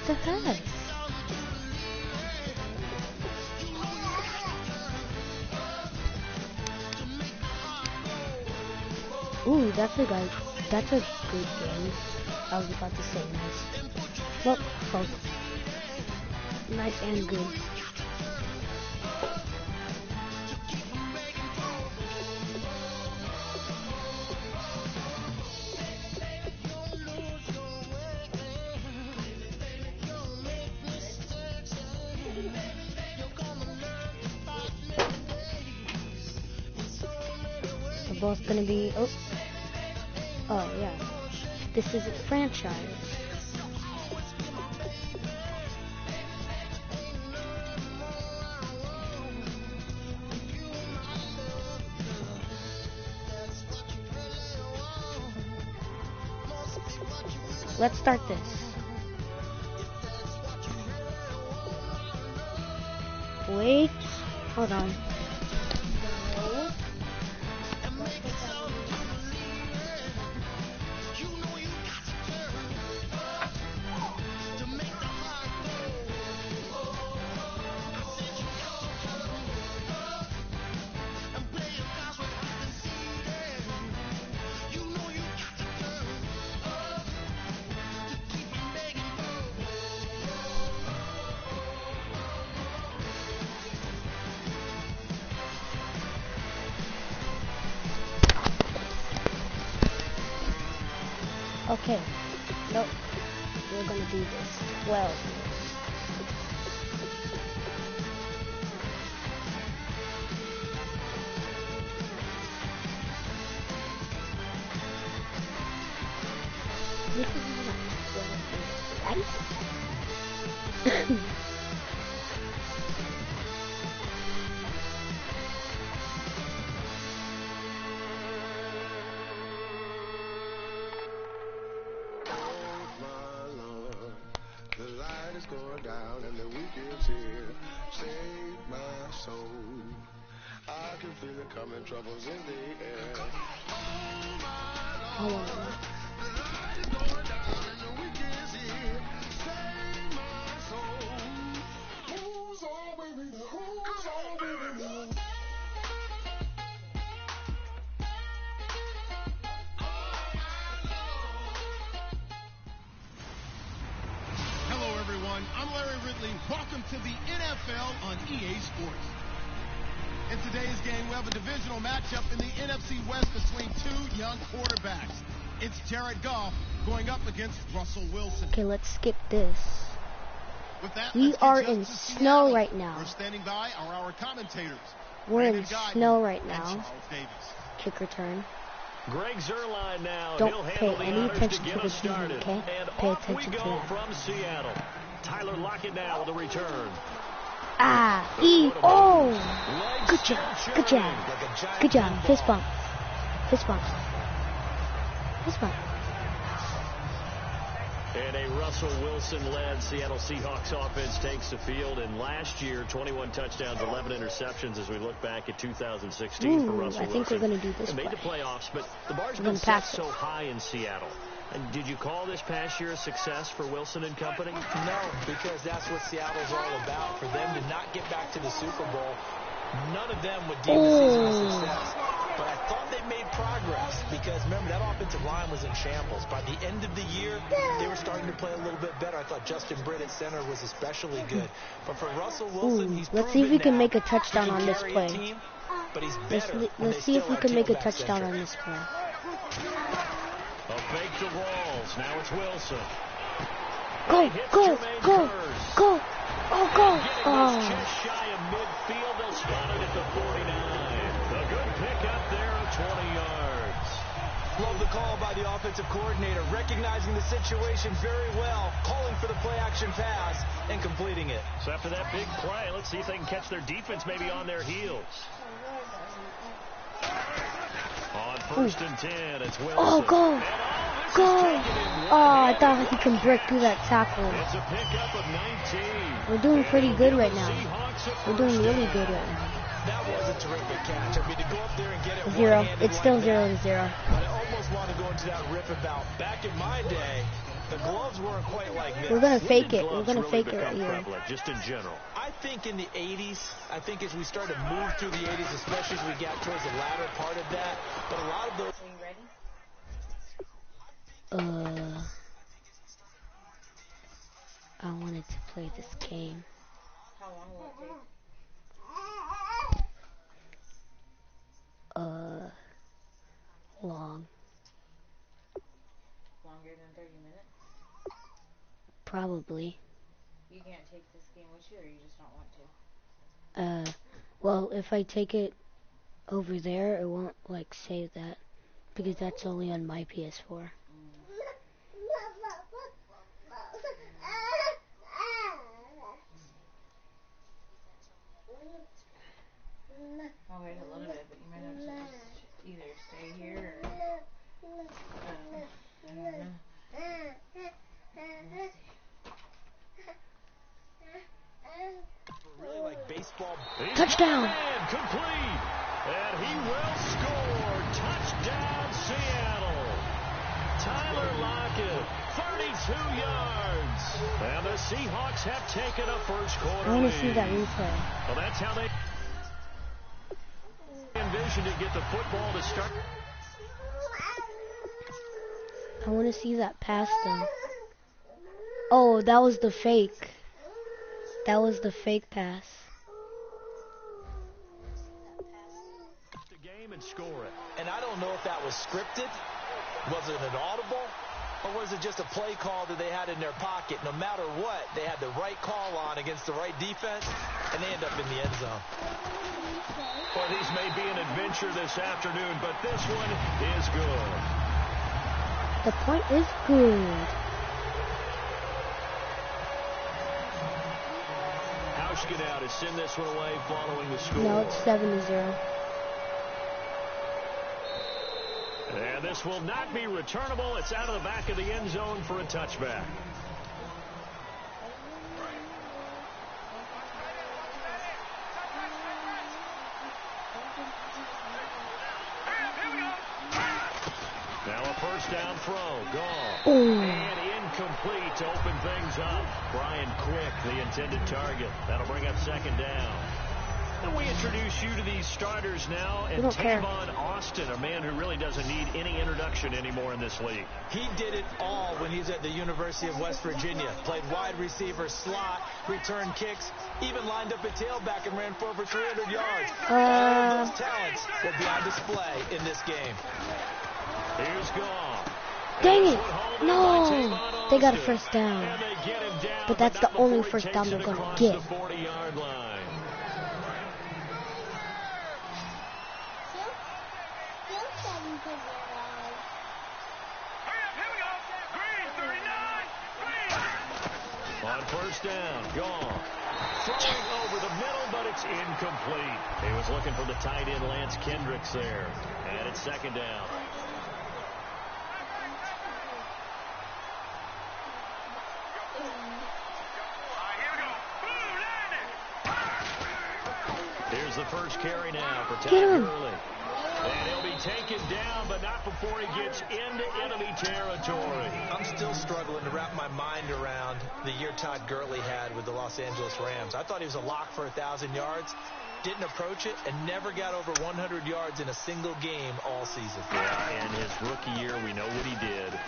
the heck? Ooh, that's a good game. I was about to say nice. Well, both. Nice and good. We're both gonna be, oh yeah, this is a franchise. Let's start this. Wait, hold on. Okay, nope, we're gonna do this 12. This is not 12, right? Going down and the weekend's here. Save my soul. I can feel it coming, troubles in the air. Oh my Lord. The light is going down and the weekend's here. Save my soul. Who's all with me? Who's all with me? Hello everyone, I'm Larry Ridley. Welcome to the NFL on EA Sports. In today's game, we have a divisional matchup in the NFC West between two young quarterbacks. It's Jared Goff going up against Russell Wilson. Okay, let's skip this. With that, We are in snow right now. We're standing by are our commentators. We're in Brandon Guy snow right and now. Charles Davis. Kick return. Greg Zerline now. Don't He'll pay handle the any honors attention to to get the us season, started. okay? And Pay off we attention to go that. from Seattle. Tyler Lockett now with a return. Oh! Good job, good job. Good job. Fist bump. Fist bump. Fist bump. And a Russell Wilson-led Seattle Seahawks offense takes the field. And last year, 21 touchdowns, 11 interceptions as we look back at 2016 for Russell Wilson. I think we're going to do this Made play. the playoffs, but the bar's We're been gonna set pass so it. high in Seattle. And did you call this past year a success for Wilson and company? No, because that's what Seattle's all about. For them to not get back to the Super Bowl, none of them would deem the season a success. But I thought they made progress because, remember, that offensive line was in shambles. By the end of the year, they were starting to play a little bit better. I thought Justin Britt at center was especially good. But for Russell Wilson, he's let's see if we proven can now make a he touchdown can on this carry a play. team, but he's better when Let's they see if still we are can make a tailback touchdown centric. on this play. A fake to Walls. Now it's Wilson. Go, go, go, go. Oh, go. Getting this Oh. just shy of midfield. They'll spot it at the 49. A good pickup there of 20 yards. Love the call by the offensive coordinator, recognizing the situation very well, calling for the play-action pass, and completing it. So after that big play, let's see if they can catch their defense maybe on their heels. On first and 10, it's Wilson. Oh, go. And this Go. is taken in Oh, I one-handed. thought he can break through that tackle. It's a pickup of 19. We're doing pretty good right now. Seahawks at We're doing first really down. good right now. That was a terrific catch. I mean, to go up there and get it 0. one-handed It's still like 0 that, to 0. But I almost want to go into that riff about back in my day, The gloves weren't quite like this. We're gonna fake it. Gloves We're gonna really fake it right become here. prevalent, just in general. I think in the 80s, I think as we started to move through the 80s, especially as we got towards the latter part of that, but a lot of those... Are you ready? I wanted to play this game. How long will it take? Long. Longer than 30 minutes? Probably. You can't take this game with you, or you just don't want to? Well, if I take it over there, it won't, like, save that. Because that's only on my PS4. I'll wait a little bit, but you might have to just either stay here or... I don't know. Really like baseball. Touchdown! And complete. And he will score. Touchdown, Seattle. Tyler Lockett, 32 yards. And the Seahawks have taken a first quarter I want lead. to see that replay. Well, that's how they envisioned to get the football to start. I want to see that pass, though. Oh, that was the fake. That was the fake pass. The game and score it. And I don't know if that was scripted. Was it an audible? Or was it just a play call that they had in their pocket? No matter what, they had the right call on against the right defense, and they end up in the end zone. Well, these may be an adventure this afternoon, but this one is good. The point is good. Hauschgedow to send this one away following the score. No, it's 7-0. And this will not be returnable. It's out of the back of the end zone for a touchback. Now a first down throw. Gone. And incomplete to open things up. Brian Quick, the intended target. That'll bring up second down. And we introduce you to these starters now. And Tavon Austin, a man who really doesn't need any introduction anymore in this league. He did it all when he was at the University of West Virginia. Played wide receiver, slot, returned kicks, even lined up at tailback and ran for over 300 yards. All of those talents will be on display in this game. Here's gone. Dang it! No! They got a first down. But that's the only first down they're going to get. The 40-yard line. On first down, gone. Throwing over the middle, but it's incomplete. He was looking for the tight end, Lance Kendricks, there. And it's second down. Here's the first carry now for Todd Gurley. And he'll be taken down, but not before he gets into enemy territory. I'm still struggling to wrap my mind around the year Todd Gurley had with the Los Angeles Rams. I thought he was a lock for 1,000 yards. Didn't approach it and never got over 100 yards in a single game all season. Yeah, and his rookie year, we know what he did.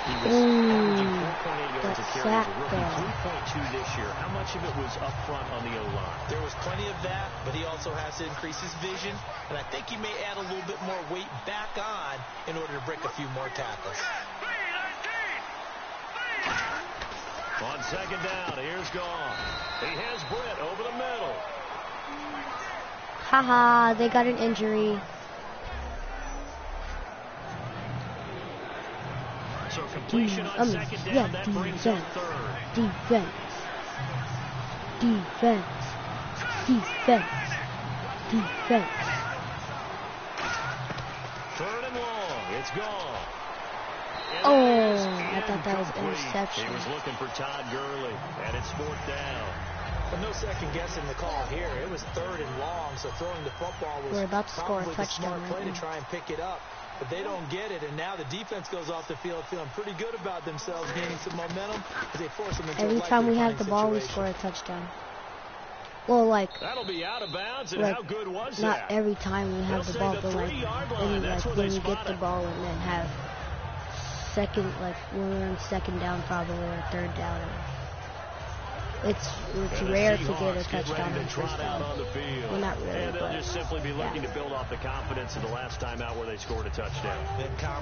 He was averaging 4.8 yards a carry as a rookie, 3.2 this year. How much of it was up front on the O-line? There was plenty of that, but he also has to increase his vision, and I think he may add a little bit more weight back on in order to break a few more tackles. On second down, here's gone. He has Britt over the middle. Haha, they got an injury. So completion on second down, that brings up third. Defense. Third and long, it's gone. I thought that was interception. He was looking for Todd Gurley, and it's fourth down. But no second guessing the call here. It was third and long, so throwing the football was We're about to score a probably the touchdown smart play to try and pick it up. but they don't get it. And now the defense goes off the field feeling pretty good about themselves, gaining some momentum as they force them into every time we have the ball, we score a touchdown. Well, like, That'll be out of bounds, and like how good was not that? every time we have the ball, but like, when we get the ball and then have second, like when we're in second down probably or third down. It's rare to get a touchdown on first down. Well, not really, and they'll but just simply be looking to build off the confidence of the last time out where they scored a touchdown.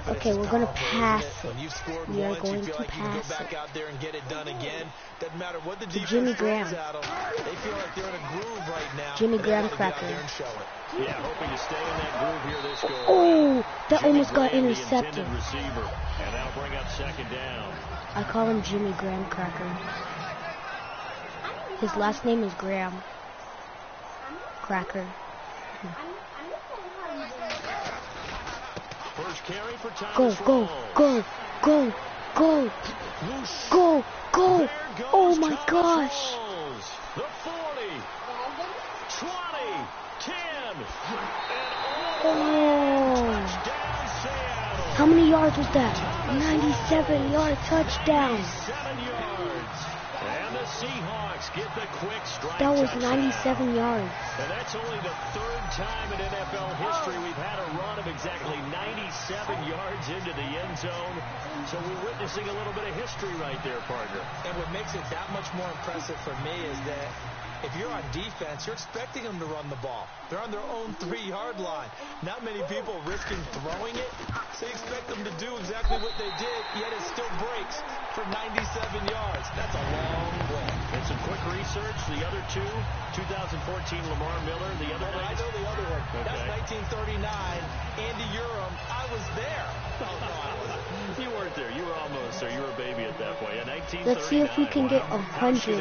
Okay, we're going to pass it. When you've scored We are once, going you feel to like you can go pass back it out there and get it done again. Doesn't matter what the defense Jimmy throws Graham. at them. They feel like they're in a groove right now. Jimmy and they Graham gotta get out cracker. there and show it. Yeah, hoping to stay in that groove here this go around. Oh, that Jimmy almost got Graham, the intercepted. intended receiver, and that'll bring up second down. I call him Jimmy Graham Cracker. His last name is Graham Cracker. First carry for Go, Thomas go, Rawls. go, go, go, go. There goes Oh my Thomas gosh. Rawls. The 40, 20, 10, and Oh. touchdown Seattle. How many yards was that? 97-yard touchdown. 7 yards. And the Seahawks get the quick strike. That was touchdown. 97 yards. And that's only the third time in NFL history we've had a run of exactly 97 yards into the end zone. So we're witnessing a little bit of history right there, partner. And what makes it that much more impressive for me is that if you're on defense, you're expecting them to run the ball. They're on their own 3-yard line. Not many people risking throwing it, so you expect them to do exactly what they did, yet it still breaks for 97 yards. That's a long play. And some quick research, the other two, 2014 Lamar Miller, the other I know the other one. Okay. That's 1939, Andy Urim. I was there. Oh, no, I wasn't. You weren't there. You were almost there. You were a baby at that point. Yeah, 1939. Let's see if we can get Wow. 100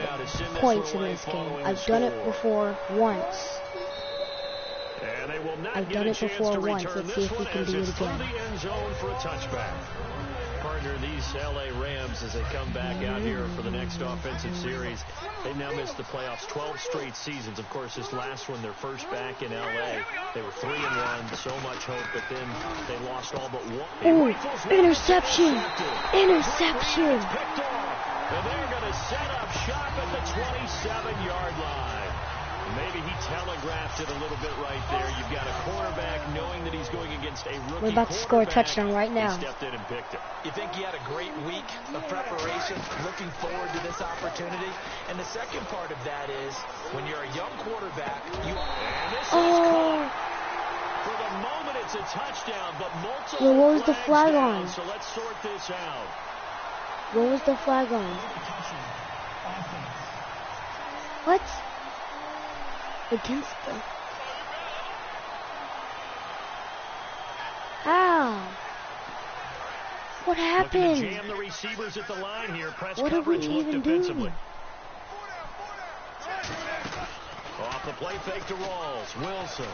points in this game. I've done it before once. And they will not I've get done a it chance before to once. return Let's see this if we one can as do it it's through again. the end zone for a touchback. Partner, these LA Rams, as they come back out here for the next offensive series, they've now missed the playoffs 12 straight seasons. Of course, this last one, their first back in LA. They were 3-1, so much hope, but then they lost all but one. Ooh, interception! Interception! Picked off, and they're going to set up shop at the 27-yard line. Maybe he telegraphed it a little bit right there. You've got a quarterback knowing that he's going against a rookie. We're about to score a quarterback. touchdown right now. He stepped in and picked it. You think he had a great week of preparation, looking forward to this opportunity? And the second part of that is, when you're a young quarterback, you are... And this is Oh! caught. For the moment, it's a touchdown, but multiple Well, what was the flags flag down, on? so let's sort this out. What was the flag on? What? Against the... How? What Looking to happened? jam the receivers at the line here. Press What did we coverage, look even defensively. do? Off the play fake to Rawls. Wilson.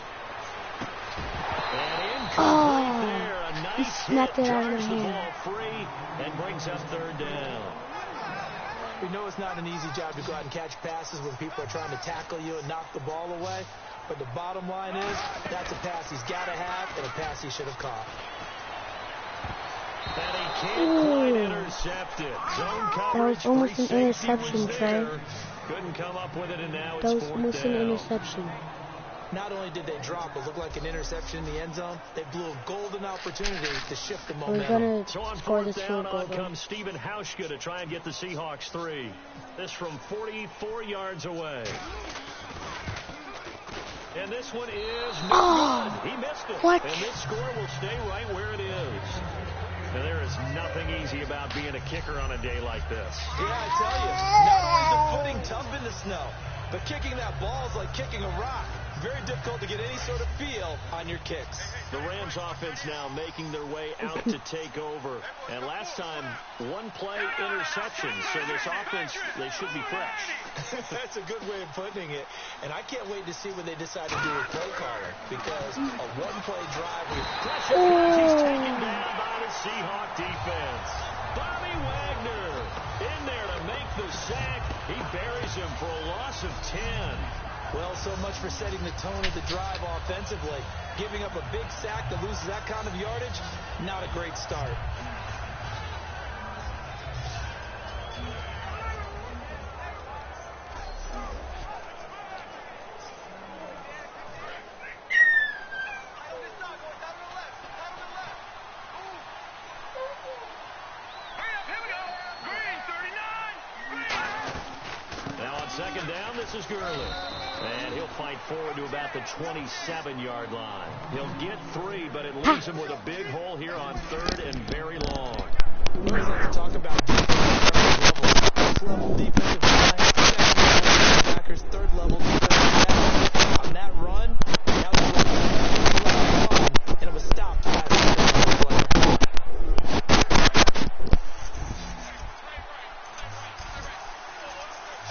And incomplete Oh, there. A nice he snapped hit. it out of Drives my the hand. ball free and brings up third down. We know it's not an easy job to go out and catch passes when people are trying to tackle you and knock the ball away. But the bottom line is, that's a pass he's got to have and a pass he should have caught. And he can't quite intercept it. Zone coverage. was almost free an safety interception, was Trey. there. Couldn't come up with it, and now it's That was fourth almost down. an interception. Not only did they drop what looked like an interception in the end zone, they blew a golden opportunity to shift the We're momentum. gonna So on score fourth this down, field goal on though. comes Stephen Hauschka to try and get the Seahawks 3. This from 44 yards away. And this one is no Oh, good. He missed it. what? And this score will stay right where it is. And there is nothing easy about being a kicker on a day like this. Yeah, I tell you, not only is the footing tough in the snow, but kicking that ball is like kicking a rock. Very difficult to get any sort of feel on your kicks. The Rams offense now making their way out to take over. And last time, one play interception. So this offense, they should be fresh. That's a good way of putting it. And I can't wait to see what they decide to do with play calling. Because a one-play drive with Pressure comes. He's taken down by the Seahawk defense. Bobby Wagner in there to make the sack. He buries him for a loss of 10. Well, so much for setting the tone of the drive offensively. Giving up a big sack that loses that kind of yardage, not a great start. Second down, this is Gurley. And he'll fight forward to about the 27-yard line. He'll get 3, but it leaves him with a big hole here on 3rd and very long. We always like to talk about defense level defensive line, backers, 3rd level defensive back. On that run, now they're run, and it was stopped by the player.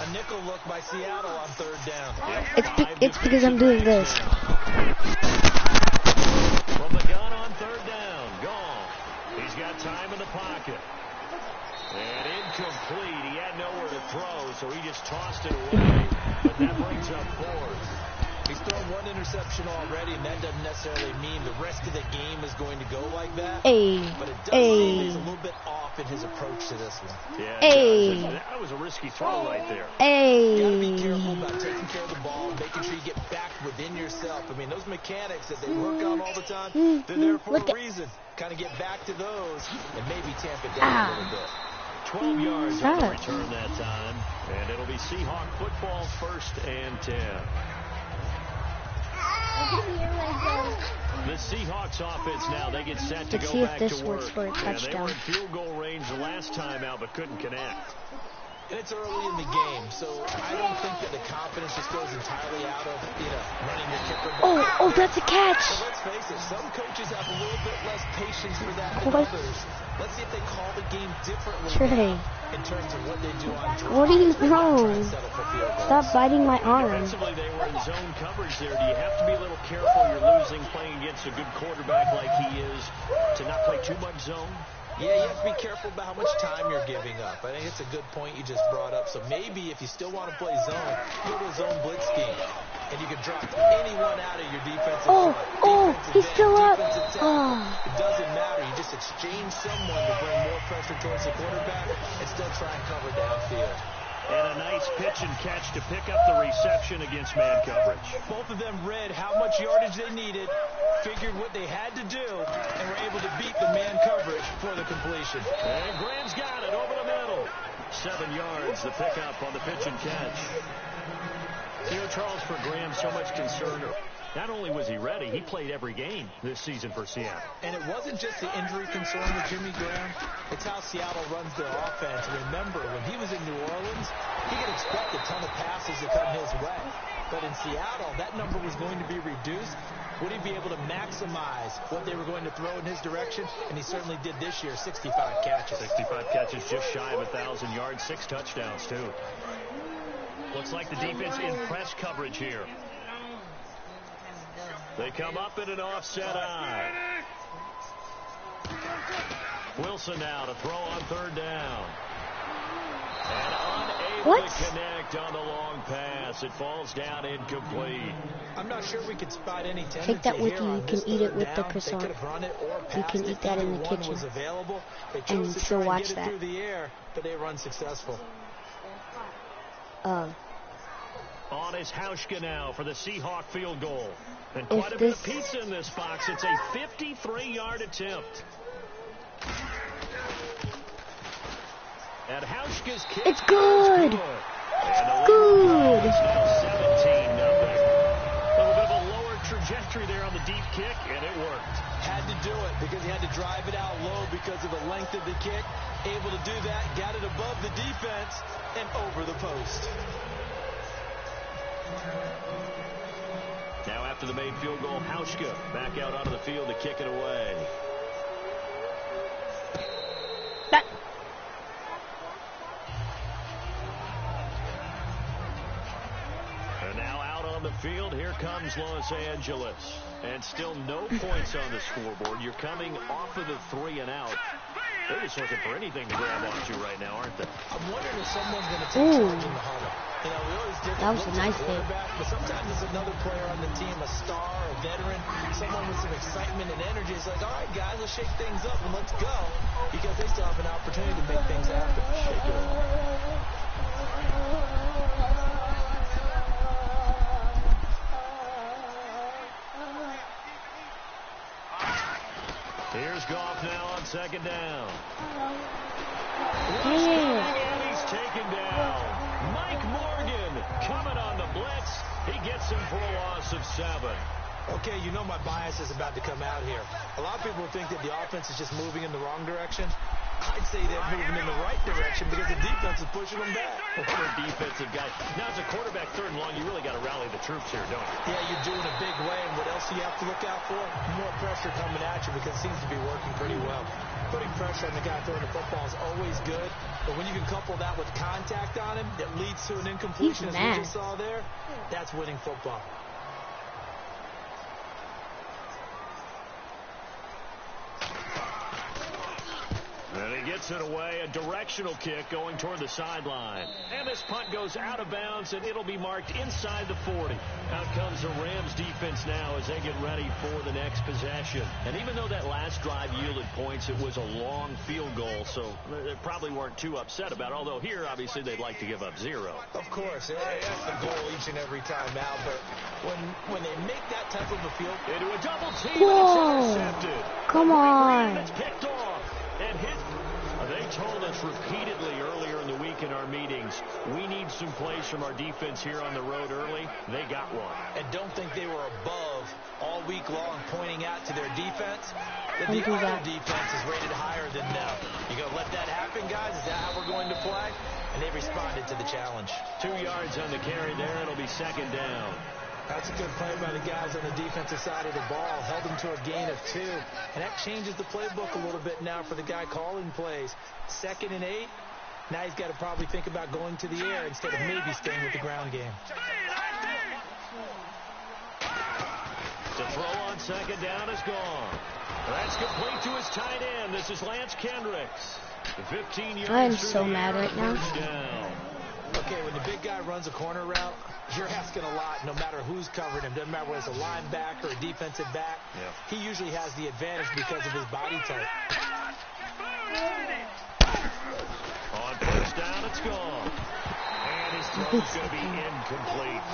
A nickel look by Seattle on 3rd down. It's because I'm doing this. From the gun on 3rd down. Gone. He's got time in the pocket. And incomplete. He had nowhere to throw, so he just tossed it away. But that brings up 4th. He's thrown 1 interception already, and that doesn't necessarily mean the rest of the game is going to go like that. But it does seem he's a little bit off in his approach to this one. Yeah, that was a risky throw right there. You got to be careful about taking care of the ball, making sure you get back within yourself. I mean, those mechanics that they work on all the time, they're there for a reason. Kind of get back to those and maybe tamp it down a little bit. 12 yards on the return that time. And it'll be Seahawk football 1st and 10. The Seahawks offense now, they get set to go back to work. Yeah, they were in field goal range the last time out, but couldn't connect. And it's early in the game, so I don't think that the confidence just goes entirely out of, running your kicker ball. Oh, that's a catch. So let's face it, some coaches have a little bit less patience for that than others. Let's see if they call the game differently in terms of what they do on drives. What do you know? Stop biting my arm. Defensively, they were in zone coverage there. Do you have to be a little careful? You're losing playing against a good quarterback like he is to not play too much zone? Yeah, you have to be careful about how much time you're giving up. I think it's a good point you just brought up. So maybe if you still want to play zone, go to a zone blitz scheme. And you can drop anyone out of your defensive front. He's still up. It doesn't matter. You just exchange someone to bring more pressure towards the quarterback and still try and cover downfield. And a nice pitch and catch to pick up the reception against man coverage. Both of them read how much yardage they needed, figured what they had to do, and were able to beat the man coverage for the completion. And Graham's got it over the middle. 7 yards, the pickup on the pitch and catch. Charles, for Graham, so much concern. Not only was he ready, he played every game this season for Seattle. And it wasn't just the injury concern with Jimmy Graham. It's how Seattle runs their offense. Remember, when he was in New Orleans, he could expect a ton of passes to come his way. But in Seattle, that number was going to be reduced. Would he be able to maximize what they were going to throw in his direction? And he certainly did this year, 65 catches. 65 catches, just shy of 1,000 yards, 6 touchdowns, too. Looks like the defense in press coverage here. They come up in an offset eye. Wilson now to throw on 3rd down. And unable to connect on the long pass. It falls down incomplete. I'm not sure we could spot any tendency. Take that with you. You can eat it with the down. croissant. You can eat that in the kitchen. And still watch that. Through the air, but they run successful. On is Hauschka now for the Seahawk field goal. And quite a bit of pizza in this box. It's a 53-yard attempt. And Hauschka's kick. It's good. It's good. It's now 17-0. A little bit of a lower trajectory there on the deep kick, and it worked. Had to do it because he had to drive it out low because of the length of the kick. Able to do that, got it above the defense and over the post. Now after the made field goal, Hauschka back out onto the field to kick it away. And now out on the field, here comes Los Angeles. And still no points on the scoreboard. You're coming off of the 3 and out. They're just looking for anything to grab onto right now, aren't they? I'm wondering if someone's going to take charge in the huddle. You know, we always give That was a nice hit. quarterback, but sometimes it's another player on the team, a star, a veteran, someone with some excitement and energy. It's like, all right, guys, let's shake things up and let's go, because they still have an opportunity to make things happen. Shake it up. Here's Goff now on second down. Yeah. And he's taken down. Mike Morgan coming on the blitz. He gets him for a loss of 7. Okay, you know my bias is about to come out here. A lot of people think that the offense is just moving in the wrong direction. I'd say they're moving in the right direction because the defense is pushing them back. What a defensive guy. Now, as a quarterback, 3rd and long, you really got to rally the troops here, don't you? Yeah, you're doing a big way, and what else do you have to look out for? More pressure coming at you because it seems to be working pretty well. Putting pressure on the guy throwing the football is always good, but when you can couple that with contact on him that leads to an incompletion, as we just saw there, that's winning football. And he gets it away, a directional kick going toward the sideline. And this punt goes out of bounds, and it'll be marked inside the 40. Out comes the Rams defense now as they get ready for the next possession. And even though that last drive yielded points, it was a long field goal, so they probably weren't too upset about it. Although here, obviously, they'd like to give up 0. Of course, that's the goal each and every time out. But when they make that type of a field into a double team, Whoa. it's intercepted. Come on. It's picked off and hit. They told us repeatedly earlier in the week in our meetings, we need some plays from our defense here on the road early. They got one. And don't think they were above all week long pointing out to their defense that Don't the do other that. defense is rated higher than them. You going to let that happen, guys? Is that how we're going to play? And they responded to the challenge. 2 yards on the carry there. It'll be 2nd down. That's a good play by the guys on the defensive side of the ball. Held them to a gain of 2. And that changes the playbook a little bit now for the guy calling plays. 2nd and 8. Now he's got to probably think about going to the air instead of maybe staying with the ground game. The throw on 2nd down is gone. That's complete to his tight end. This is Lance Kendricks. 15 yards. I am so mad right now. Down. Okay, when the big guy runs a corner route, you're asking a lot no matter who's covering him. Doesn't matter whether it's a linebacker or a defensive back. Yeah. He usually has the advantage because of his body type. On 1st down, it's gone. And his throw's going to be incomplete.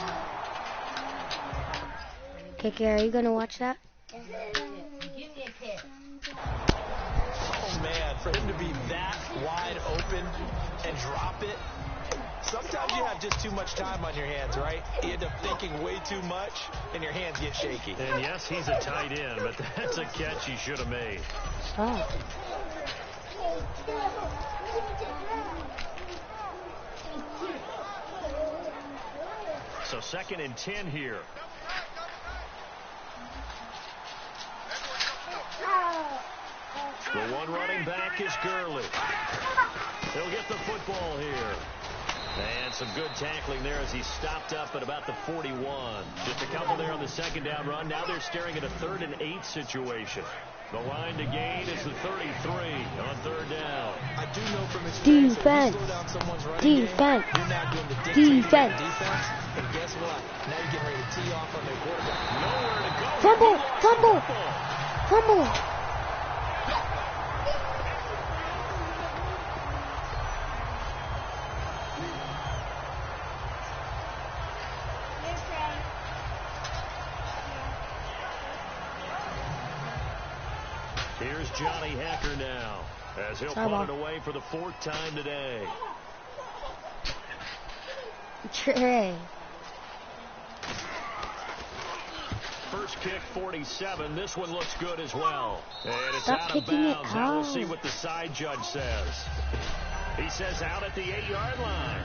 KK, are you going to watch that? Give me a kick. Oh, man, for him to be that wide open and drop it. Sometimes you have just too much time on your hands, right? You end up thinking way too much, and your hands get shaky. And yes, he's a tight end, but that's a catch he should have made. Oh. So 2nd and 10 here. The one running back is Gurley. He'll get the football here. And some good tackling there as he stopped up at about the 41. Just a couple there on the 2nd down run. Now they're staring at a 3rd and 8 situation. The line to gain is the 33 on 3rd down. I do know from experience that you slow down someone's running game, you're now doing the dictating defense. And guess what? Now you're getting ready to tee off on their quarterback. Nowhere to go. Fumble. Here's Johnny Hacker now as he'll punt it away for the 4th time today. Trey. First kick, 47. This one looks good as well. And it's Stop out of kicking it bounds. Now we'll out. see what the side judge says. He says out at the 8-yard line.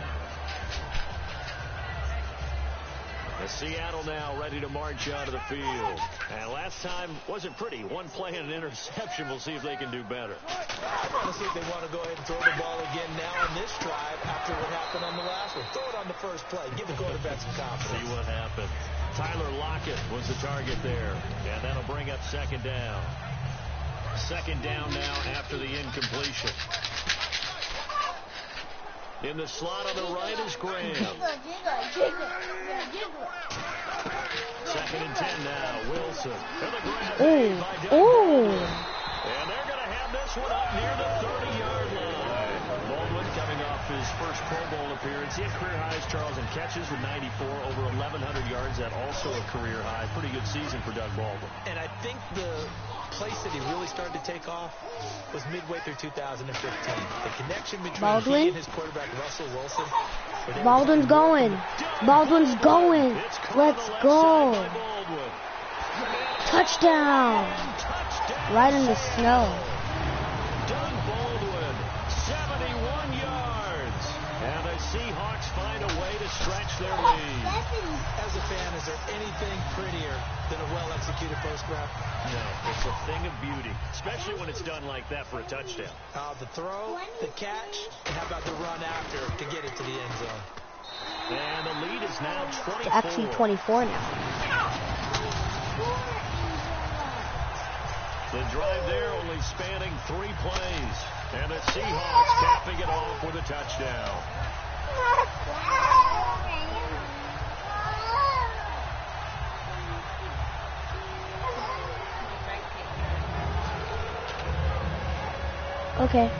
As Seattle now ready to march out of the field. And last time wasn't pretty. One play and an interception. We'll see if they can do better. I want to see if they want to go ahead and throw the ball again now on this drive after what happened on the last one. Throw it on the first play. Give the quarterback some confidence. See what happened. Tyler Lockett was the target there. And that'll bring up 2nd down. 2nd down now after the incompletion. In the slot on the right is Graham. Second and 10 now. Wilson. And the grab made by Doug Baldwin. And they're going to have this one up near the 30-yard line. Baldwin coming off his first Pro Bowl appearance. He had career highs, Charles, in catches with 94, over 1,100 yards. That also a career high. Pretty good season for Doug Baldwin. And I think the place that he really started to take off was midway through 2015. The connection between he and his quarterback, Russell Wilson. Baldwin's going. Baldwin's going. Let's go. Touchdown. Right in the snow. Doug Baldwin, 71 yards. And the Seahawks find a way to stretch their lead. As a fan, is there anything prettier than a well-executed post grab? No, it's a thing of beauty, especially when it's done like that for a touchdown. The throw, the catch, and how about the run after to get it to the end zone? And the lead is now 24. It's actually 24 now. The drive there only spanning 3 plays. And the Seahawks capping it off with a touchdown. Okay.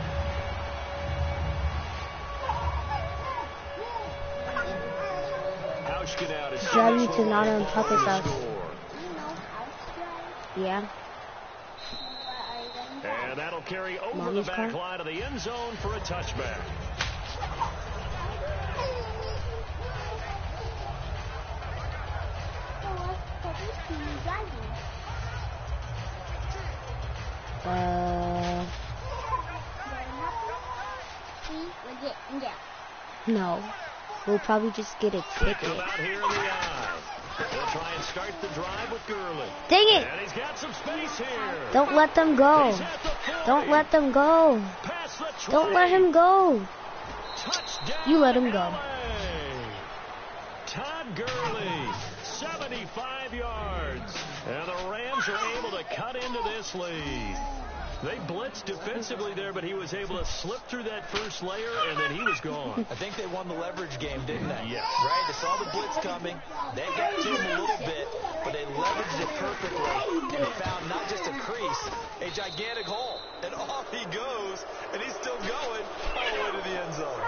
Driving to Nana and Papa's house. Yeah. And that'll carry over Mommy's the back line of the end zone for a touchback. No. We'll probably just get a ticket. Out here in the eye. They'll try and start the drive with Gurley. Dang it! And he's got some space here. Don't let them go. Don't let them go. Don't let him go. Touchdown. You let him go. LA. Todd Gurley, 75 yards. And the Rams are able to cut into this lead. They blitzed defensively there, but he was able to slip through that first layer, and then he was gone. I think they won the leverage game, didn't they? Yes. Right? They saw the blitz coming. They got to him a little bit, but they leveraged it perfectly and found not just a crease, a gigantic hole. And off he goes, and he's still going all the way to the end zone.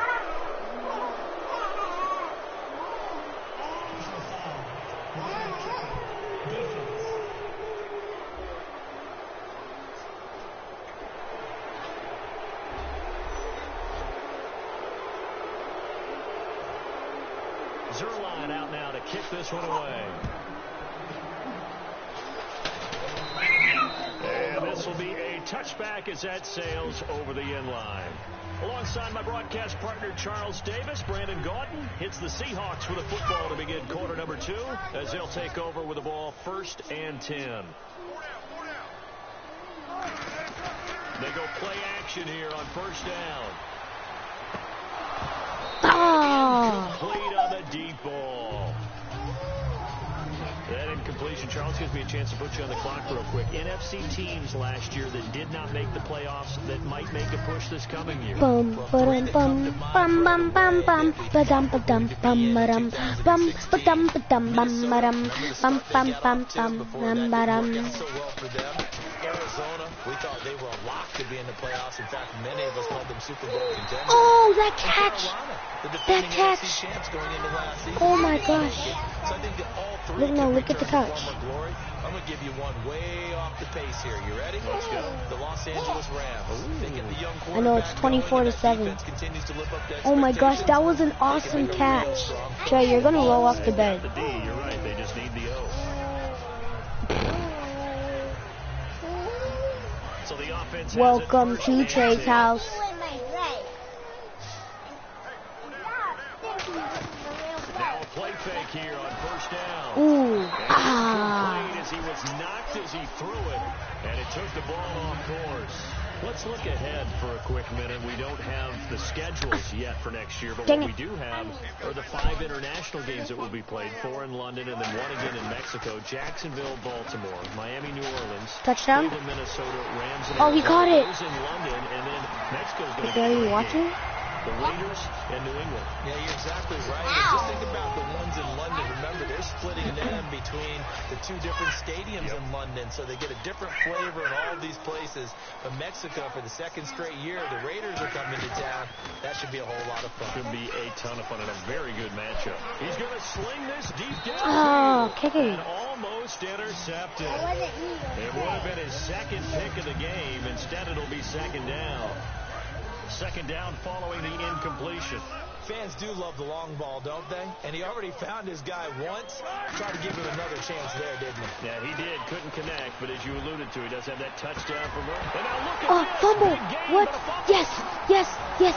Zerline out now to kick this one away. And this will be a touchback as that sails over the end line. Alongside my broadcast partner Charles Davis, Brandon Gaudin hits the Seahawks for the football to begin quarter number 2 as they'll take over with the ball 1st and 10. They go play action here on 1st down. Incomplete on the deep ball. That incompletion, Charles, gives me a chance to put you on the clock real quick. NFC teams last year that did not make the playoffs that might make a push this coming year. Bum bum bum bum bum bum bum ba-dum ba-dum bum ba-dum bum ba-dum ba-dum bum ba-dum bum bum bum bum ba-dum. Arizona, we thought they were a lock to be in the playoffs. In fact, many of us called them Super Bowl contenders. Oh, that catch! That catch! Oh my gosh! So I think that all three Look, no, look at the catch. I'm going to give you one way off the pace here. You ready? Let's go. The Los Angeles Rams. I know it's 24-7. Oh my gosh, that was an awesome catch. Trey, you're going to roll off the bed. The D, you're right. They just need the O. So the offense Welcome to Trey's house. Now a play fake here on 1st down. Ooh. And as he was knocked as he threw it, and it took the ball off course. Let's look ahead for a quick minute. We don't have the schedules yet for next year, but what we do have are the 5 international games that will be played, 4 in London and then 1 again in Mexico, Jacksonville, Baltimore, Miami, New Orleans, Touchdown. Cleveland, Minnesota, Rams, and Oh, he caught it. in London, and then Mexico's going to Are you watching? the Raiders and New England. Yeah, you're exactly right. And just think about the ones in London. Remember, they're splitting them between the two different stadiums in London, so they get a different flavor in all these places. But Mexico, for the second straight year, the Raiders are coming to town. That should be a whole lot of fun. Should be a ton of fun and a very good matchup. He's going to sling this deep down. Oh, kicking. And almost intercepted. It would have been his second pick of the game. Instead, it'll be second down. Second down following the incompletion. Fans do love the long ball, don't they? And he already found his guy once. Tried to give him another chance there, didn't he? Yeah, he did. Couldn't connect, but as you alluded to, he does have that touchdown from him. And now look at Oh, this. fumble. Big game, What? but a fumble. Yes, yes, yes.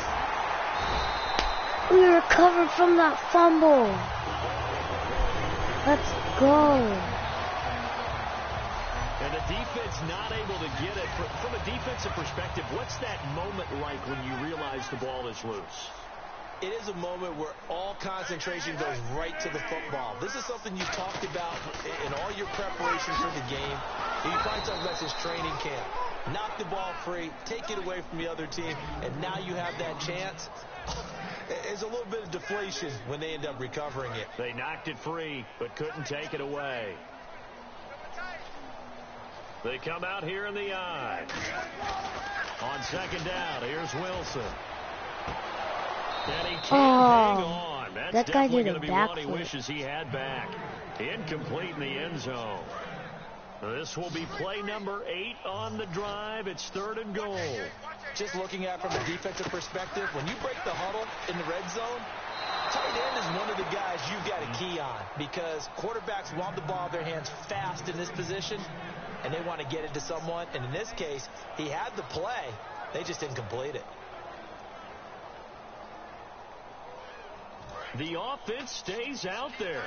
We recovered from that fumble. Let's go. And the defense not able to get it. From a defensive perspective, what's that moment like when you realize the ball is loose? It is a moment where all concentration goes right to the football. This is something you've talked about in all your preparation for the game. You probably talked about this training camp. Knock the ball free, take it away from the other team, and now you have that chance. There's a little bit of deflation when they end up recovering it. They knocked it free, but couldn't take it away. They come out here in the eye. On second down, here's Wilson. And he can't hang on. That's that guy definitely did going to a be one he backflip. wishes he had back. Incomplete in the end zone. This will be play number 8 on the drive. It's 3rd and goal. Just looking at it from a defensive perspective, when you break the huddle in the red zone, tight end is one of the guys you've got to key on because quarterbacks want the ball in their hands fast in this position, and they want to get it to someone. And in this case, he had the play. They just didn't complete it. The offense stays out there.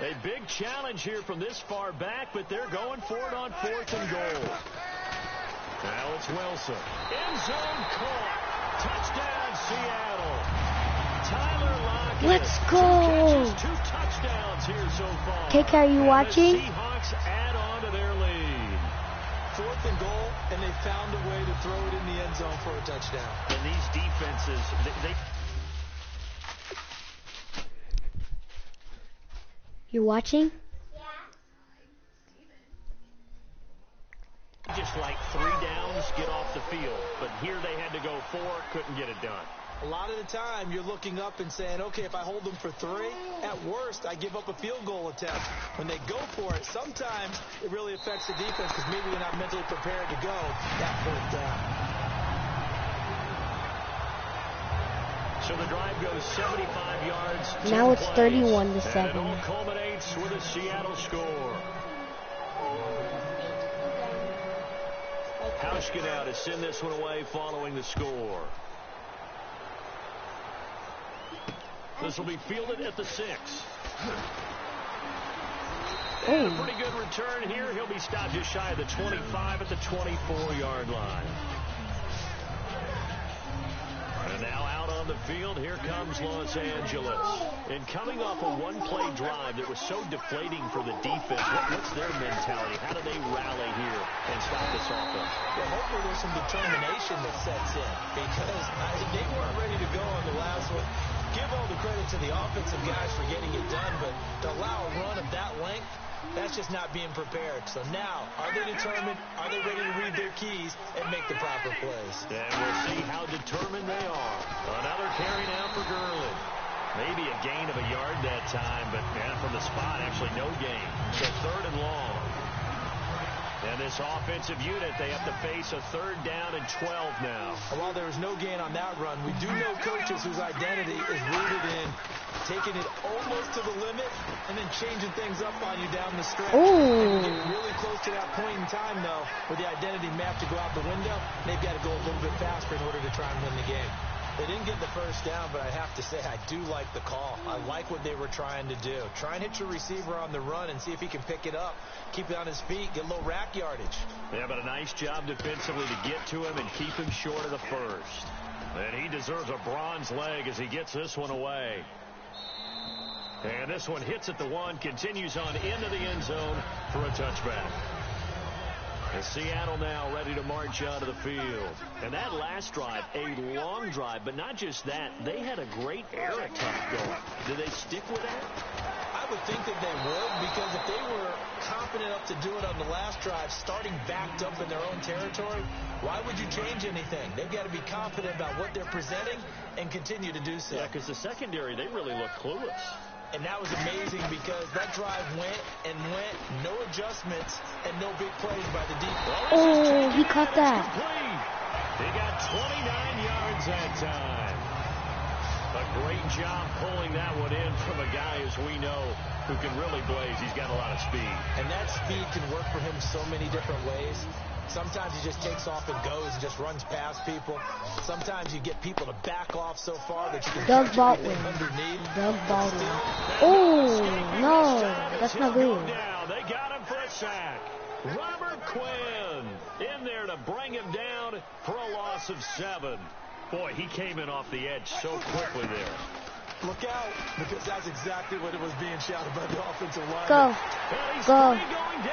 A big challenge here from this far back, but they're going for it on 4th and goal. Now it's Wilson. End zone caught. Touchdown, Seattle. Tyler Lockett. Let's go. 2 catches, 2 touchdowns here so far. KK, are you And watching? The Seahawks add on to their lead. 4th and goal, and they found a way to throw it in the end zone for a touchdown. And these defenses, they You watching? just like 3 downs, get off the field. But here they had to go 4, couldn't get it done. A lot of the time, you're looking up and saying, okay, if I hold them for 3, at worst, I give up a field goal attempt. When they go for it, sometimes it really affects the defense because maybe they're not mentally prepared to go that 4th down. So the drive goes 75 yards. Now it's 31-7. And it all culminates with a Seattle score. Hauschka now to send this one away following the score. This will be fielded at the 6. And a pretty good return here. He'll be stopped just shy of the 25 at the 24-yard line. And now out on the field, here comes Los Angeles. And coming off a one-play drive that was so deflating for the defense, what's their mentality? How do they rally here and stop this offense? Well, hopefully there's some determination that sets in because they weren't ready to go on the last one. Give all the credit to the offensive guys for getting it done, but to allow a run of that length, that's just not being prepared. So now, are they determined? Are they ready to read their keys and make the proper plays? And we'll see how determined they are. Another carry now for Gurley. Maybe a gain of a yard that time, but from the spot, actually no gain. So 3rd and long. And this offensive unit, they have to face a 3rd down and 12 now. And while there was no gain on that run, we do know coaches whose identity is rooted in taking it almost to the limit and then changing things up on you down the stretch. And getting really close to that point in time, though, where the identity may have to go out the window. They've got to go a little bit faster in order to try and win the game. They didn't get the 1st down, but I have to say I do like the call. I like what they were trying to do. Try and hit your receiver on the run and see if he can pick it up, keep it on his feet, get a little rack yardage. Yeah, but a nice job defensively to get to him and keep him short of the 1st. And he deserves a bronze leg as he gets this one away. And this one hits at the 1, continues on into the end zone for a touchback. Seattle now ready to march out of the field. And that last drive, a long drive, but not just that. They had a great air attack going. Do they stick with that? I would think that they would, because if they were confident enough to do it on the last drive, starting backed up in their own territory, why would you change anything? They've got to be confident about what they're presenting and continue to do so. Yeah, because the secondary, they really look clueless. And that was amazing because that drive went and went, no adjustments, and no big plays by the defense. Oh, he caught that. He got 29 yards that time. A great job pulling that one in from a guy, as we know, who can really blaze. He's got a lot of speed. And that speed can work for him so many different ways. Sometimes he just takes off and goes and just runs past people. Sometimes you get people to back off so far that you can Doug catch Baldwin. underneath. Doug Baldwin. Oh, no. That's not good. They got him for a sack. Robert Quinn in there to bring him down for a loss of 7. Boy, he came in off the edge so quickly there. Look out, because that's exactly what it was being shouted by the offensive line. Go. Go.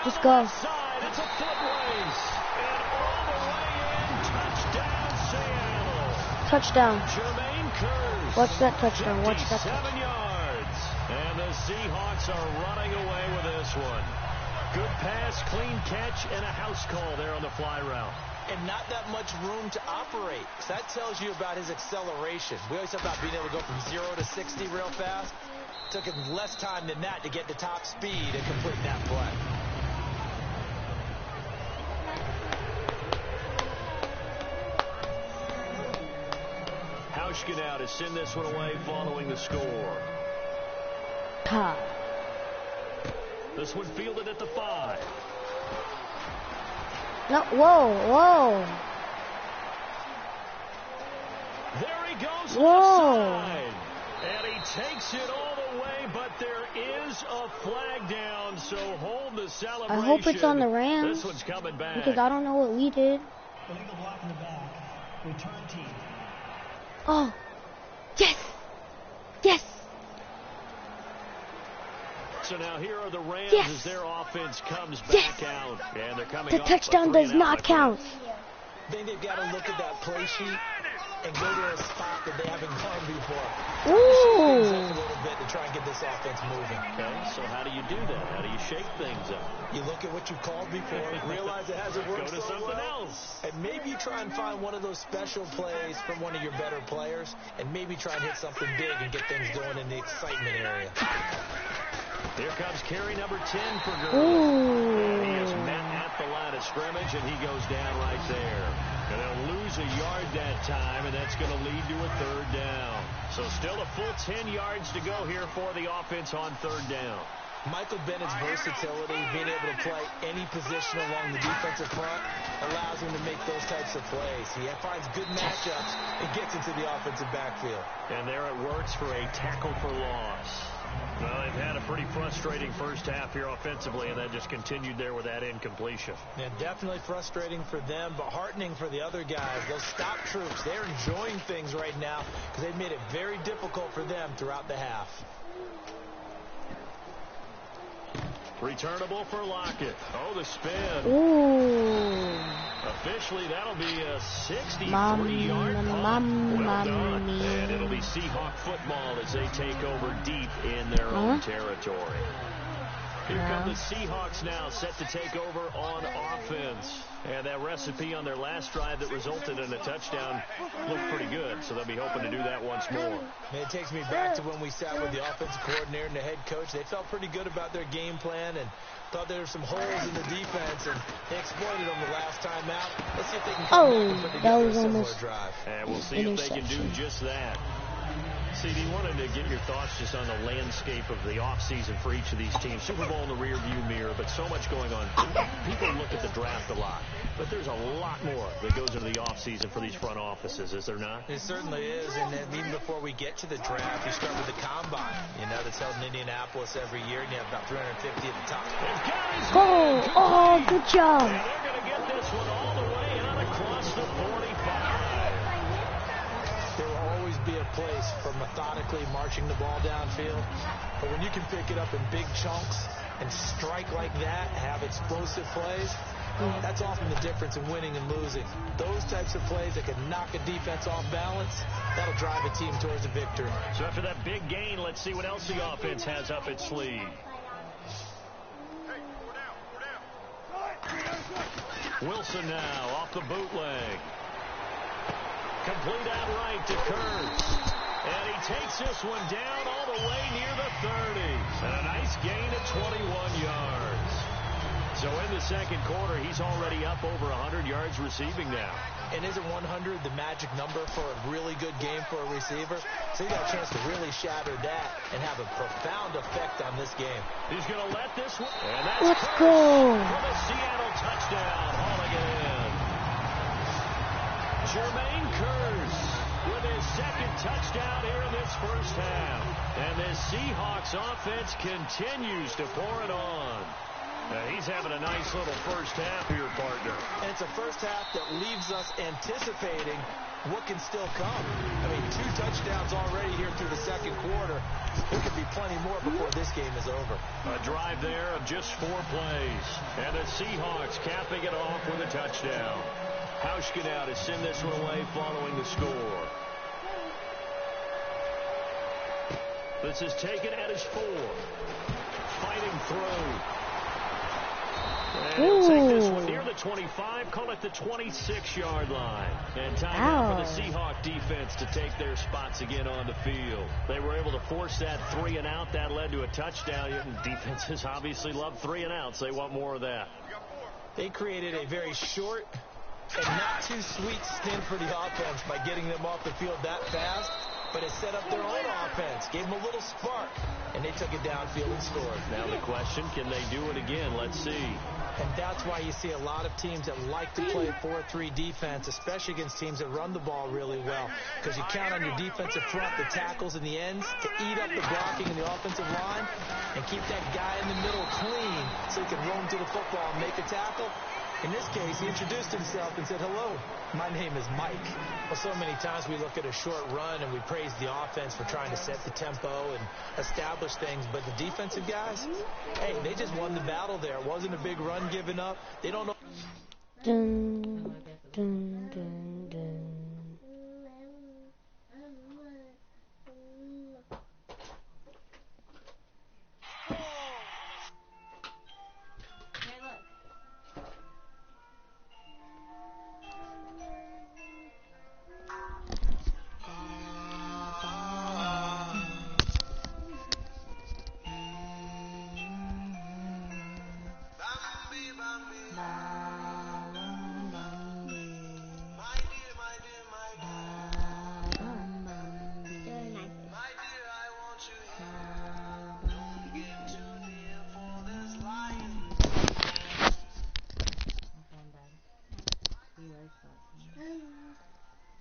Just go. It's a foot race. And all the way in. Touchdown, Seattle. Touchdown. Jermaine Kearse. Watch that touchdown. Watch that 57 touchdown. yards. And the Seahawks are running away with this one. Good pass, clean catch, and a house call there on the fly route. And not that much room to operate. So that tells you about his acceleration. We always talk about being able to go from 0 to 60 real fast. It took him less time than that to get to top speed and complete that play. Hauschka now to send this one away following the score. Ha. This one fielded at the 5. No, whoa. There he goes Whoa. on the side. And he takes it all the way, but there is a flag down, so hold the celebration. I hope it's on the Rams. This one's coming back. Because I don't know what we did. Illegal block in the back. Return team. Oh. Yes. Yes. So now here are the Rams Yes. as their offense comes Yes. back out. And they're coming The off touchdown a does 3-and-out, not count. I think they've got to look at that play sheet and go to a spot that they haven't gone before. Things Ooh. up a little bit to try and get this offense moving. Okay, so how do you do that? How do you shake things up? You look at what you've called before, realize it hasn't worked Go to so something well, else. and maybe you try and find one of those special plays from one of your better players, and maybe try and hit something big and get things going in the excitement area. Here comes carry number 10 for Gurley. Ooh. And he is met at the line of scrimmage, and he goes down right there. And they'll lose a yard that time, and that's going to lead to a 3rd down. So still a full 10 yards to go here for the offense on 3rd down. Michael Bennett's versatility, being able to play any position along the defensive front, allows him to make those types of plays. He finds good matchups and gets into the offensive backfield. And there it works for a tackle for loss. Well, they've had a pretty frustrating first half here offensively, and that just continued there with that incompletion. Yeah, definitely frustrating for them, but heartening for the other guys. Those stop troops, they're enjoying things right now because they've made it very difficult for them throughout the half. Returnable for Lockett. Oh, the spin. Ooh. Officially, that'll be a 63-yard punt. Well done. And it'll be Seahawk football as they take over deep in their own territory. Here come the Seahawks now, set to take over on offense. And that recipe on their last drive that resulted in a touchdown looked pretty good, so they'll be hoping to do that once more. And it takes me back to when we sat with the offensive coordinator and the head coach. They felt pretty good about their game plan and thought there were some holes in the defense, and they exploited them the last time out. Let's see if they can come back and put together a similar drive. And we'll see if they can do just that. CD, wanted to get your thoughts just on the landscape of the offseason for each of these teams. Super Bowl in the rearview mirror, but so much going on. People look at the draft a lot, but there's a lot more that goes into the offseason for these front offices, is there not? It certainly is, and then even before we get to the draft, you start with the combine. You know, that's held in Indianapolis every year, and you have about 350 at the top. Oh, good job. And they're going to get this one all the way out across the 45. There will always be a place for methodically marching the ball downfield. But when you can pick it up in big chunks and strike like that, have explosive plays, That's often the difference in winning and losing. Those types of plays that can knock a defense off balance, that'll drive a team towards a victory. So after that big gain, let's see what else the offense has up its sleeve. Wilson now off the bootleg. Complete out right to Kurtz. And he takes this one down all the way near the 30. And a nice gain of 21 yards. So in the second quarter, he's already up over 100 yards receiving now. And isn't 100 the magic number for a really good game for a receiver? So he got a chance to really shatter that and have a profound effect on this game. He's going to let this one. And that's Let's go. for the Seattle touchdown. Hauling it in. Jermaine Kurtz with his second touchdown here in this first half. And this Seahawks offense continues to pour it on. He's having a nice little first half here, partner. And it's a first half that leaves us anticipating what can still come. I mean, 2 touchdowns already here through the second quarter. There could be plenty more before this game is over. A drive there of just 4 plays. And the Seahawks capping it off with a touchdown. Hauschka now to send this one away following the score. This is taken at his 4. Fighting through. And he'll take this one near the 25, call it the 26-yard line. And time now for the Seahawk defense to take their spots again on the field. They were able to force that 3 and out. That led to a touchdown. And defenses obviously love 3 and outs. They want more of that. They created a very short and not too sweet stint for the offense by getting them off the field that fast. But it set up their own offense, gave them a little spark, and they took it downfield and scored. Now the question, can they do it again? Let's see. And that's why you see a lot of teams that like to play 4-3 defense, especially against teams that run the ball really well. Because you count on your defensive front, the tackles and the ends, to eat up the blocking in the offensive line and keep that guy in the middle clean so he can roam to the football and make a tackle. In this case, he introduced himself and said, "Hello, my name is Mike." Well, so many times we look at a short run and we praise the offense for trying to set the tempo and establish things. But the defensive guys, hey, they just won the battle there. It wasn't a big run given up. They don't know. Dun, dun, dun, dun.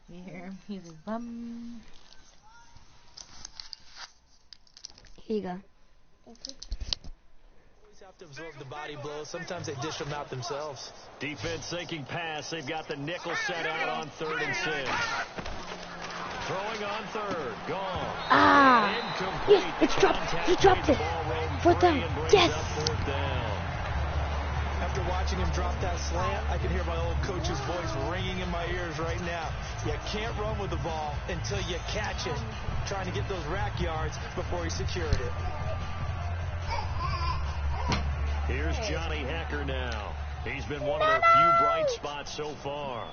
You hear him? He's a bum. Here you go. Always have to absorb the body blows. Sometimes they dish them out themselves. Defense thinking pass. They've got the nickel set out on 3rd and 6. Throwing on 3rd. Gone. Yes, it's dropped. He dropped it. 4th down. Yes. After watching him drop that slant, I can hear my old coach's voice ringing in my ears right now. You can't run with the ball until you catch it. Trying to get those rack yards before he secured it. Here's Johnny Hecker now. He's been one of their few bright spots so far.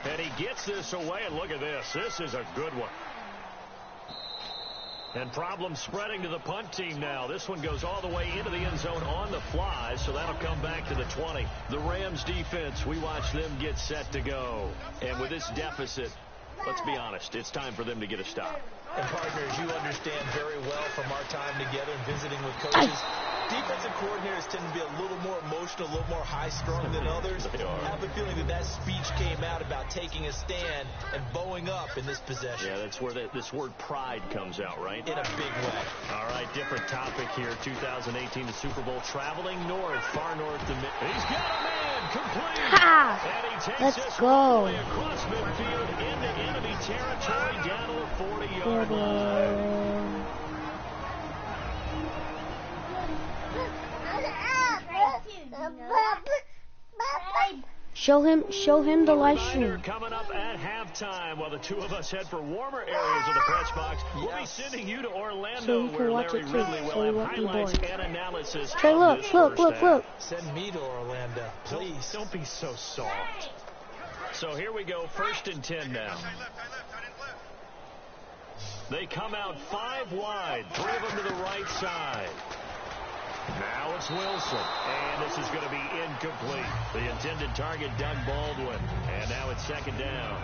And he gets this away, and look at this. This is a good one. And problems spreading to the punt team now. This one goes all the way into the end zone on the fly, so that'll come back to the 20. The Rams defense, we watch them get set to go. And with this deficit, let's be honest, it's time for them to get a stop. And partners, you understand very well from our time together and visiting with coaches, defensive coordinators tend to be a little more emotional, a little more high-strung than others. They are. I have a feeling that speech came out about taking a stand and bowing up in this possession. Yeah, that's where this word pride comes out, right? In a big way. All right, different topic here. 2018, the Super Bowl, traveling north, far north to mid. He's got a man, complete. Ha! And he takes Let's this go. all the way across midfield into enemy territory down to the 40-yard line. Show him the live stream. Coming up at halftime, while the two of us head for warmer areas of the press box, we'll be sending you to Orlando, So you can where watch Larry it too, Ridley so will you have won't be highlights bored. and analysis. Trey, of look, this look, first look, half. look. Send me to Orlando, please. Don't be so soft. So here we go, 1st and 10 now. They come out 5 wide, 3 of them to the right side. Now it's Wilson, and this is going to be incomplete. The intended target, Doug Baldwin, and now it's 2nd down.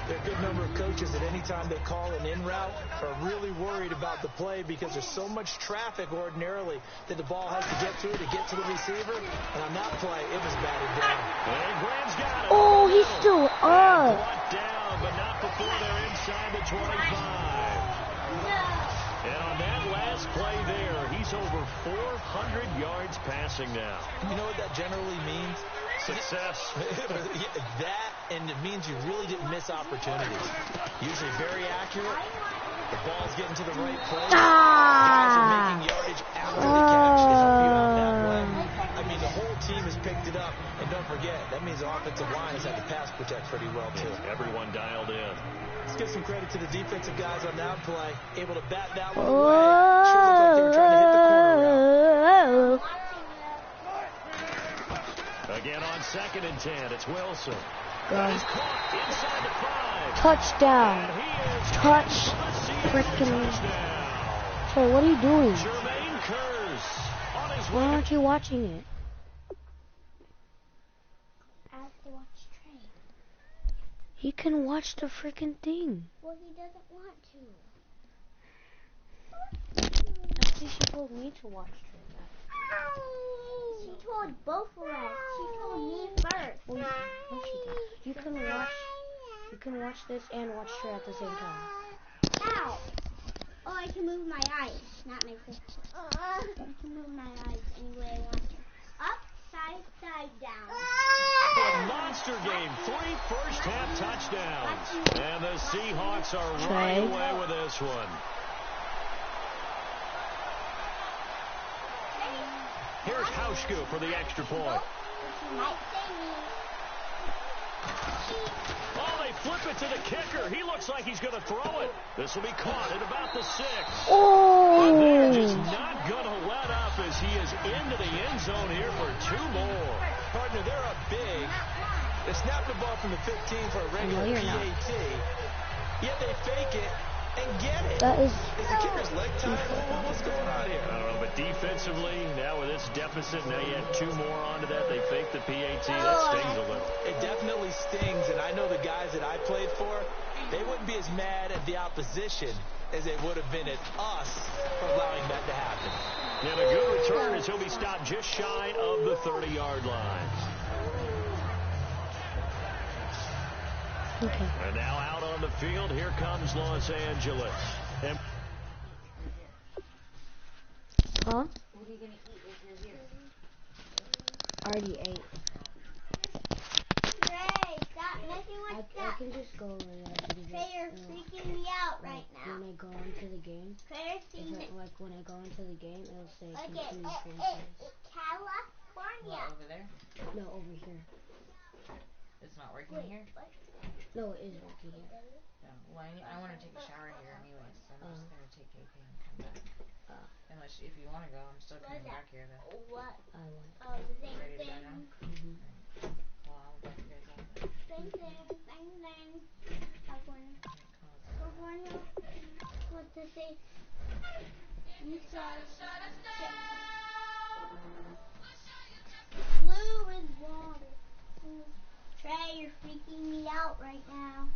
There are a good number of coaches that any time they call an in route are really worried about the play because there's so much traffic ordinarily that the ball has to get through to get to the receiver. And on that play, it was batted down. And Graham's got it. Oh, he's still up. Brought down, but not before they're inside the 25. And on that last play there, he's over 400 yards passing now. You know what that generally means? Success. That, and it means you really didn't miss opportunities. Usually very accurate. The ball's getting to the right place. Guys are making yardage after the catch to help you out that way. I mean, the whole team has picked it up. And don't forget, that means the offensive line has had to pass protect pretty well, too. Everyone dialed in. Let's give some credit to the defensive guys on that play. Able to bat that one away. Sure looked like they were trying to hit the corner route. Again on 2nd and 10, it's Wilson. Go. He's caught inside the 5. Touchdown. And he is Touch. freaking Freaking. touchdown. Trey, what are you doing? Jermaine Curse on his Why way. aren't you watching it? I have to watch Trey. He can watch the freaking thing. Well, he doesn't want to. That's what she told me to watch Trey. She told both of us. She told me first. Well, no, she did. You can watch this and watch Trey at the same time. Ow! Oh, I can move my eyes, not my face. I can move my eyes any way I want to. Up, side, down. A monster game. 3 first-half touchdowns. And the Seahawks are right away with this one. Here's Hauschku for the extra point. Oh, they flip it to the kicker. He looks like he's going to throw it. This will be caught at about the 6. Oh! They're just not going to let up as he is into the end zone here for 2 more. Partner, they're up big. They snap the ball from the 15 for a regular PAT. Yet they fake it and get it. That is the kicker's leg time? What's going on here? I don't know, but defensively, now with this deficit, now you add 2 more onto that. They fake the PAT. That stings a little. It definitely stings, and I know the guys that I played for, they wouldn't be as mad at the opposition as they would have been at us for allowing that to happen. And a good return as he'll be stopped just shy of the 30-yard line. okay. And now out on the field, here comes Los Angeles. And Huh? What are you going to eat if you're here? Already ate. Trey, stop messing with I stuff. can just go over there. Trey, you're freaking me out right now. When I go into the game, Trey, see me. like when I go into the game, it'll say Look continue at franchise. California. What, over there? No, over here. It's not working here? No, it is working here. No. Well, I want to take a shower here anyway, so I'm just going to take KK and come back. Unless, if you want to go, I'm still coming back here, though. What? I want. Oh, the same Ready to go thing. now? Mm-hmm. Well, I'll back you guys up. Same thing. California. California. What to say? You said. Blue is water. Trey, you're freaking me out right now.